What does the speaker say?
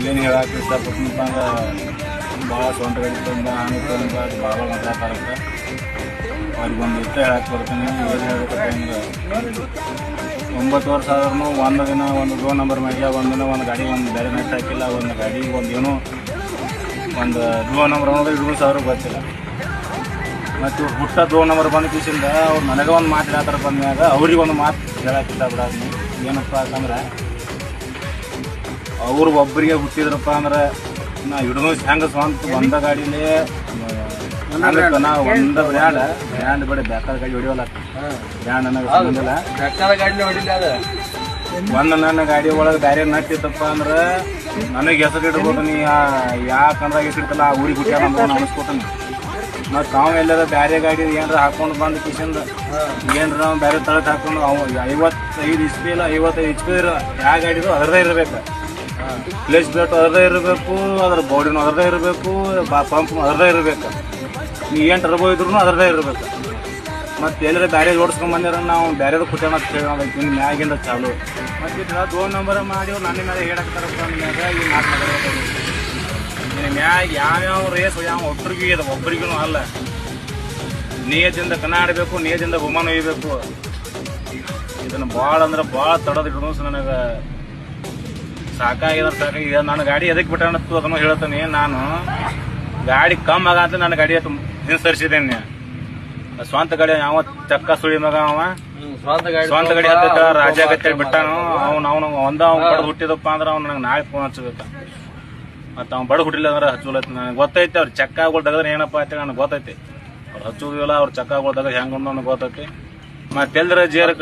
ಏನು ಹೇಳಕ್ಕೆ ಇಷ್ಟಪಡ್ತೀನಪ್ಪ ಅಂದ್ರೆ ಭಾಳ ಸ್ವಂತ ಗಾಡಿ ತಂದ ಅನುಕೂಲ ಭಾಳ ಮಾತಾಡ್ತಾರಂತ ಅವ್ರಿಗೆ ಒಂದು ಇಷ್ಟ ಹೇಳಕ್ಕೆ ಬರ್ತೀನಿ. ಏನು ಹೇಳ್ಬೇಕಪ್ಪ ಅಂದ್ರೆ 9 ವರ್ಷ ಆದ್ರೂ ಒಂದು ದಿನ ಒಂದು ರೋ ನಂಬರ್ ಮಾಡಿಲ್ಲ, ಒಂದು ದಿನ ಒಂದು ಗಾಡಿ ಒಂದು ಬೇರೆ ನೆಟ್ ಹಾಕಿಲ್ಲ, ಒಂದು ಗಾಡಿ ಒಂದು ಏನೋ ಒಂದು ರೋ ನಂಬರ್ ಅನ್ನೋದು ರೂಲ್ಸ್ ಅವ್ರಿಗೆ ಗೊತ್ತಿಲ್ಲ. ಮತ್ತು ಹುಟ್ಟ ರೋ ನಂಬರ್ ಬಂದ ಕಿಸಿಂದ ಅವ್ರು ನನಗೆ ಒಂದು ಮಾತು ಹೇಳ್ತಾರ ಬಂದಾಗ ಅವ್ರಿಗೆ ಒಂದು ಮಾತು ಹೇಳಕ್ಕೆ ಇಷ್ಟಪಡೋದು ಏನಪ್ಪ ಅಂತಂದ್ರೆ ಅವ್ರು ಒಬ್ಬರಿಗೆ ಹುಟ್ಟಿದ್ರಪ್ಪ ಅಂದ್ರೆ ನಾ ಹಿಡಿದು ಹೆಂಗೆ ಸ್ವಂತ ಒಂದ ಗಾಡಿಲೇ ನಾ ಒಂದ ಬ್ರ್ಯಾಂಡ್ ಬೇಡ ಬೇಕಾದ ಗಾಡಿ ಹೊಡಿವಲ್ಲ ಬ್ರ್ಯಾಂಡ್ ನನಗೆ ಸಂಬಂಧಿಲ್ಲ. ಒಂದು ನನ್ನ ಗಾಡಿ ಒಳಗೆ ಬೇರೆ ನಟ್ಟಿತ್ತಪ್ಪ ಅಂದ್ರೆ ನನಗೆ ಹೆಸರು ಇಡ್ಬೋದು. ನೀ ಯಾಕಂದ್ರೆ ಹೆಸರಿರ್ತಲ್ಲ ಆ ಊರಿಗೆ ಹುಟ್ಟ್ಯಾರ ಅಂತ ಅನಿಸ್ಕೊತಾನೆ. ಮತ್ತು ನಾವು ಎಲ್ಲಾರ ಬೇರೆ ಗಾಡಿ ಏನಾರ ಹಾಕೊಂಡು ಬಂದು ಕಿಶಿಂದ ಏನಾರ ನಾವು ಬೇರೆ ತಳಕ್ಕೆ ಹಾಕೊಂಡು ಅವು 55 ಇಸ್ಪಿ ಇಲ್ಲ 55 HP ಯಾವ ಗಾಡಿದು ಅದರದೇ ಇರಬೇಕು, ಪ್ಲೇಸ್ ಬೇಟು ಅದರದೇ ಇರಬೇಕು, ಅದ್ರ ಬಾಡಿನೂ ಅದರದೇ ಇರಬೇಕು, ಪಂಪ್ನು ಅದರದೇ ಇರಬೇಕು. ನೀವು ಏನು ಟರ್ಬೋ ಇದ್ರೂ ಅದರದೇ ಇರಬೇಕು. ಮತ್ತು ಎಲ್ಲರ ಬೇರೆ ಓಡಿಸ್ಕೊಂಡು ಬಂದಿರ ನಾವು ಬೇರೆದು ಕುಟ್ಟಾಣ ಅಂತ ಹೇಳೋದಕ್ಕೆ ಇನ್ನು ಮ್ಯಾಗಿಂದ ಚಾಲು. ಮತ್ತು ಇದು 2 ನಂಬರ್ ಮಾಡಿ ನನ್ನ ಮೇಲೆ ಹೇಳಕ್ತಾರಪ್ಪ ಅಂದಾಗ ಈ ಮಾತು ಮ್ಯಾಗ ಯಾವ್ಯಾವ ರೇಸ್ ಯಾವ ಒಬ್ಬರಿಗೂ ಇದೆ, ಒಬ್ಬರಿಗೂ ಅಲ್ಲ. ನೇಜದಿಂದ ಕನ್ನ ಆಡಬೇಕು, ನೇಜದಿಂದ ಬಹುಮಾನ ಒಯ್ಯಬೇಕು. ಇದನ್ನು ಭಾಳ ಅಂದ್ರೆ ಭಾಳ ತಡೋದಿಟ್ಟು ನನಗೆ ಸಾಕಾಗಿದೆ. ನನ್ನ ಗಾಡಿ ಎದಕ್ಕೆ ಬಿಟ್ಟ ಅನ್ನತ್ತು ಅದನ್ನು ಹೇಳ್ತಾನೆ. ನಾನು ಗಾಡಿ ಕಮ್ಮಿ ಆಗಂತ ನನ್ನ ಗಾಡಿ ಹಿಂಸರಿಸಿದ್ದೇನೆ. ಸ್ವಂತ ಗಾಡಿ ಯಾವ ಚಕ್ಕ ಸುಳಿ ಮಗ ಅವ ಸ್ವಂತ ಗಾಡಿ ಹತ್ತ ರಾಜ ಗತ್ತೆ ಬಿಟ್ಟಾನು. ಅವ್ನು ಒಂದ ಬಡ ಹುಟ್ಟಿದಪ್ಪ ಅಂದ್ರೆ ಅವ್ನು ನನಗೆ ನಾಳೆ ಫೋನ್ ಹಚ್ಚಬೇಕು. ಮತ್ತು ಅವ್ನು ಬಡ ಹುಟ್ಟಿಲ್ಲ ಅಂದ್ರೆ ಹಚ್ಚೋಲೈತಿ. ನನಗೆ ಗೊತ್ತೈತಿ ಅವ್ರು ಚಕ್ಕಾಗಳು ತೆಗೆದ್ರೆ ಏನಪ್ಪ ಅಂತೇಳಿ ನನಗೆ ಗೊತ್ತೈತಿ. ಅವ್ರು ಹಚ್ಚೋದಿಲ್ಲ, ಅವ್ರು ಚಕ್ಕಾಗಳು ತೆಗೆದು ಹೆಂಗೆ ನನಗೆ ಗೊತ್ತೈತಿ. ಮತ್ತೆಲ್ಲರ ಜೇರ್